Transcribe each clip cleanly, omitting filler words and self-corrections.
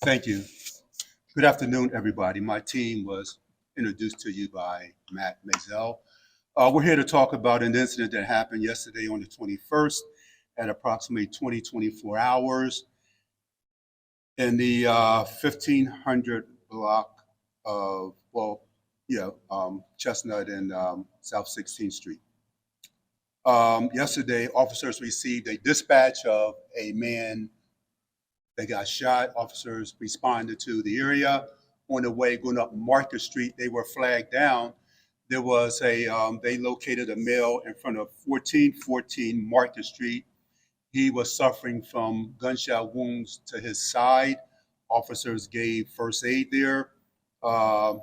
Thank you. Good afternoon, everybody. My team was introduced to you by Matt Mazel. We're here to talk about an incident that happened yesterday on the 21st at approximately 2024 hours in the 1500 block of, Chestnut and South 16th Street. Yesterday, officers received a dispatch of a man they got shot. Officers responded to the area. On the way going up Market Street, they were flagged down. There was they located a male in front of 1414 Market Street. He was suffering from gunshot wounds to his side. Officers gave first aid there. Uh,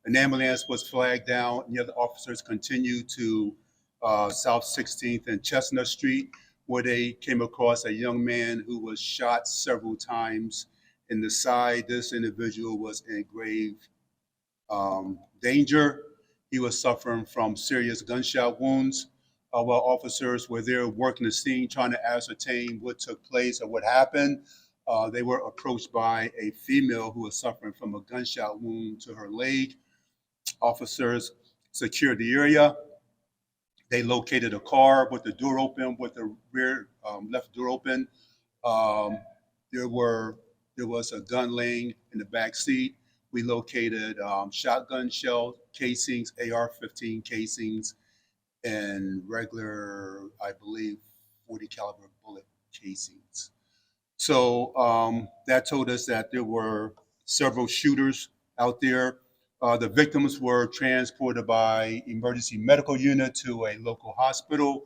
an ambulance was flagged down, and the other officers continued to South 16th and Chestnut Street, where they came across a young man who was shot several times in the side. This individual was in grave danger. He was suffering from serious gunshot wounds. While officers were there working the scene, trying to ascertain what took place or what happened, they were approached by a female who was suffering from a gunshot wound to her leg. Officers secured the area. They located a car with the door open, with the rear left door open. Um, there were there was a gun laying in the back seat. We located shotgun shell casings, AR-15 casings, and regular, I believe, 40 caliber bullet casings. So that told us that there were several shooters out there. The victims were transported by emergency medical unit to a local hospital.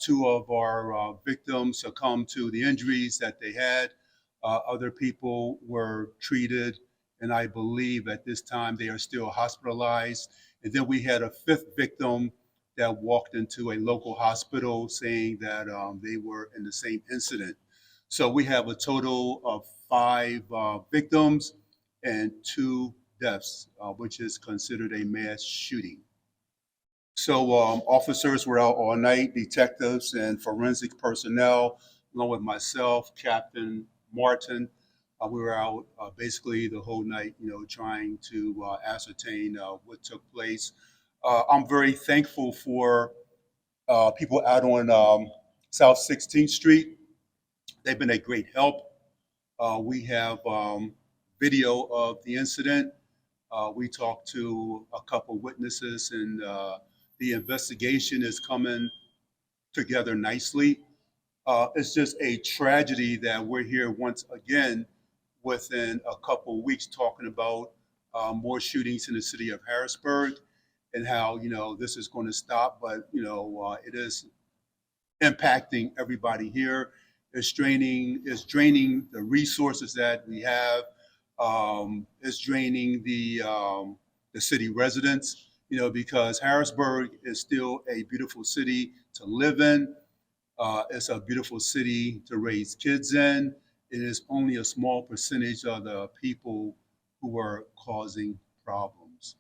Two of our victims succumbed to the injuries that they had. Other people were treated, and I believe at this time they are still hospitalized. And then we had a fifth victim that walked into a local hospital saying that they were in the same incident. So we have a total of five victims and two deaths, which is considered a mass shooting. So officers were out all night, detectives and forensic personnel, along with myself, Captain Martin. We were out basically the whole night, trying to ascertain what took place. I'm very thankful for people out on South 16th Street. They've been a great help. We have video of the incident. We talked to a couple witnesses, and the investigation is coming together nicely. It's just a tragedy that we're here once again within a couple weeks talking about more shootings in the city of Harrisburg and how this is going to stop, but it is impacting everybody here. It's draining the resources that we have. It's draining the city residents, because Harrisburg is still a beautiful city to live in. It's a beautiful city to raise kids in. It is only a small percentage of the people who are causing problems.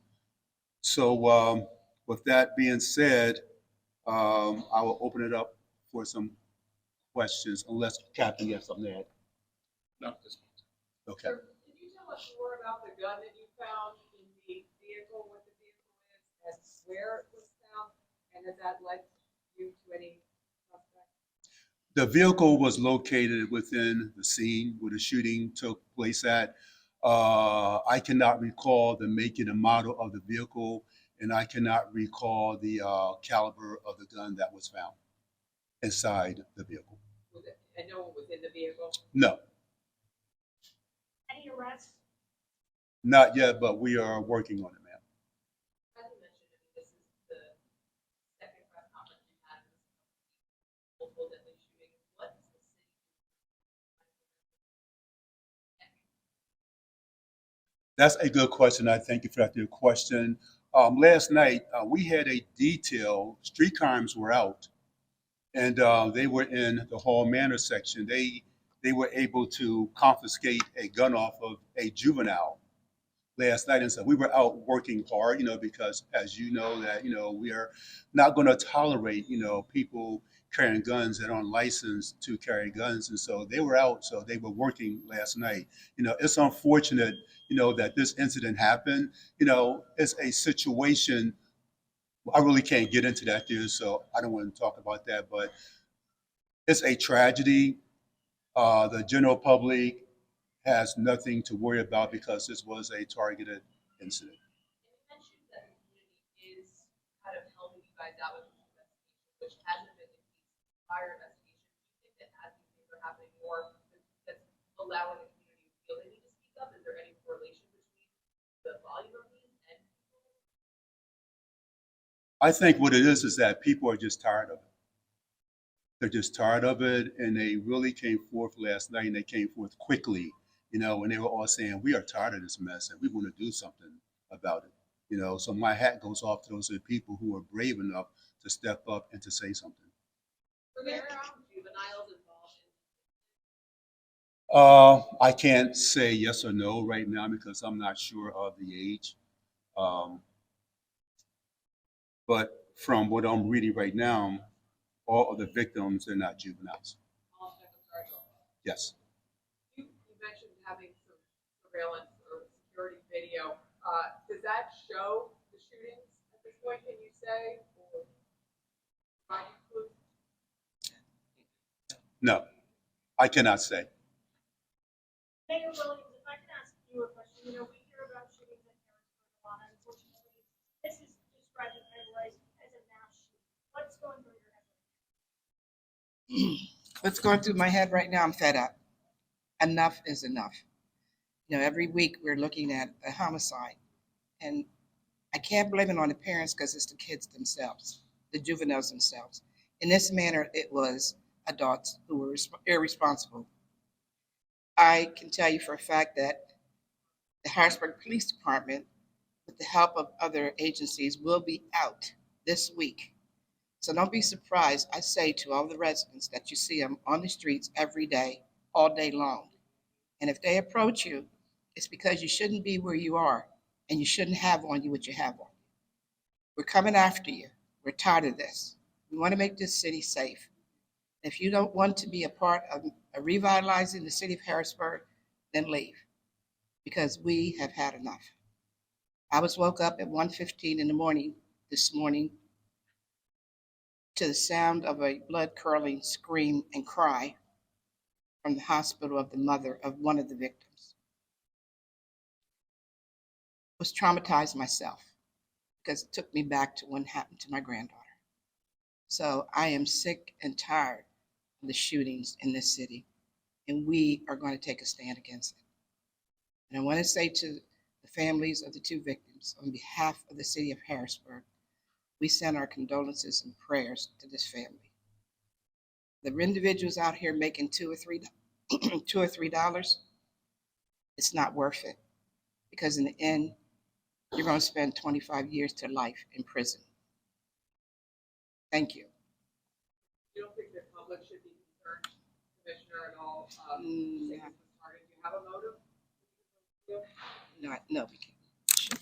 So, with that being said, I will open it up for some questions, unless Captain, you have something to add. No, this Okay. Sir, can you tell us more about the gun that you found in the vehicle, what the vehicle is, and where it was found, and has that led you to any suspect? The vehicle was located within the scene where the shooting took place at. I cannot recall the make and the model of the vehicle, and I cannot recall the caliber of the gun that was found inside the vehicle. Was it, and no one was in the vehicle? No, Any arrests? not yet, but we are working on it, ma'am. As you mentioned, this is the second press conference we've had in multiple deadly shootings. What is the city That's a good question. I thank you for that good question. Last night, we had a detail, street crimes were out, and they were in the Hall Manor section. They were able to confiscate a gun off of a juvenile last night, and so we were out working hard, because as you know that we are not going to tolerate people carrying guns that aren't licensed to carry guns. And so they were out, so they were working last night. It's unfortunate, that this incident happened. It's a situation. I really can't get into that here, so I don't want to talk about that, but it's a tragedy. The general public has nothing to worry about because this was a targeted incident. And you mentioned that the community is kind of helping you guys out with this investigation, which hasn't been the case in prior investigations. Do you think that as these things are happening more, that's allowing the community to feel they need to speak up? Is there any correlation between the volume of these and people? I think what it is that people are just tired of it. They're just tired of it, and they really came forth last night, and they came forth quickly, and they were all saying, "We are tired of this mess, and we want to do something about it." So my hat goes off to those people who are brave enough to step up and to say something. Were there juveniles involved I can't say yes or no right now because I'm not sure of the age. Um, but from what I'm reading right now, all of the victims are not juveniles. all victims are adults? Yes. You mentioned having some surveillance or security video. Does that show the shootings at this point, can you say? Or provide you clues? No, I cannot say. Mayor Williams, if I can ask you a question, we hear about shootings in Harrisburg a lot, unfortunately. This is described in headlines as a mass shooting. What's going through your head? What's going through my head right now, I'm fed up. Enough is enough. Every week we're looking at a homicide, and I can't blame it on the parents because it's the kids themselves, the juveniles themselves. In this manner, it was adults who were irresponsible. I can tell you for a fact that the Harrisburg Police Department, with the help of other agencies, will be out this week. So don't be surprised. I say to all the residents that you see them on the streets every day, all day long. And if they approach you, it's because you shouldn't be where you are and you shouldn't have on you what you have on. We're coming after you. We're tired of this. We want to make this city safe. If you don't want to be a part of revitalizing the city of Harrisburg, then leave, because we have had enough. I was woke up at 1:15 in the morning this morning to the sound of a blood-curdling scream and cry from the hospital of the mother of one of the victims. I was traumatized myself because it took me back to what happened to my granddaughter. So I am sick and tired of the shootings in this city, and we are going to take a stand against it. And I want to say to the families of the two victims, on behalf of the city of Harrisburg, we send our condolences and prayers to this family. The individuals out here making $2 or $3, it's not worth it, because in the end, you're going to spend 25 years to life in prison. Thank you. You don't think the public should be concerned, Commissioner, at all? No. Saying this was targeted? Do you have a motive? No, we can't.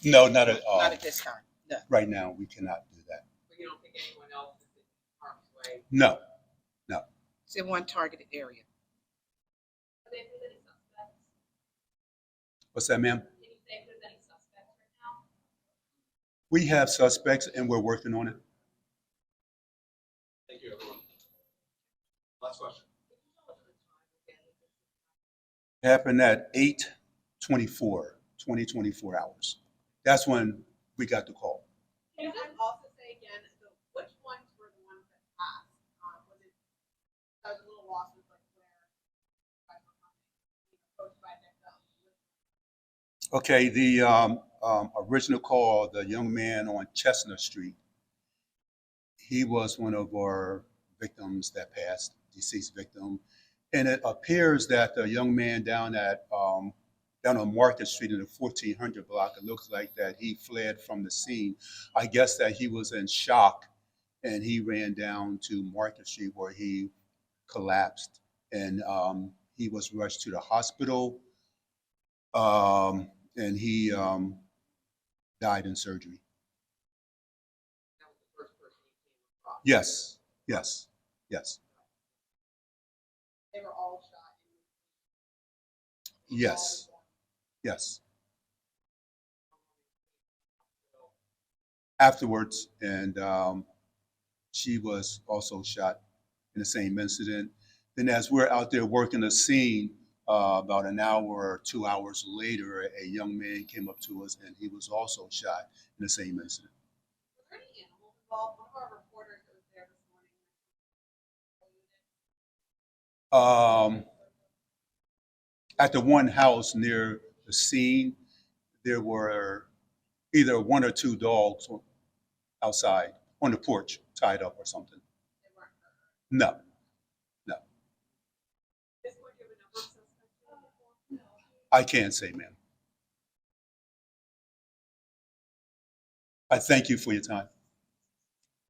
No, not at all. Not at this time. No. Right now, we cannot do that. But you don't think anyone else is in harm's way? No. It's in one targeted area. Are they, if there's any suspects? What's that, ma'am? Can you say if there's any suspects right now? We have suspects, and we're working on it. Thank you, everyone. Last question. Can you tell us the time again that this is? It happened at 8:24 hours. That's when we got the call. Can you just also say again, which ones were the ones that passed? Was it, I was a little lost with like where you guys were coming, being approached by victims? Okay, the original call, the young man on Chestnut Street, he was one of our victims that passed, deceased victim. And it appears that the young man down on Market Street in the 1400 block, it looks like that he fled from the scene. I guess that he was in shock and he ran down to Market Street where he collapsed, and he was rushed to the hospital, and he died in surgery. That was the first person you came across. Yes, yes. Yes, They were all shot. yes, yes. Afterwards, and she was also shot in the same incident. Then, as we're out there working the scene, about an hour or 2 hours later, a young man came up to us, and he was also shot in the same incident. Were there any animals involved? One of our reporters that was there this morning. At the one house near the scene, there were either one or two dogs outside on the porch, tied up or something. They weren't hurt. No, no, This point, you have a number of suspects? I can't say, ma'am. I thank you for your time.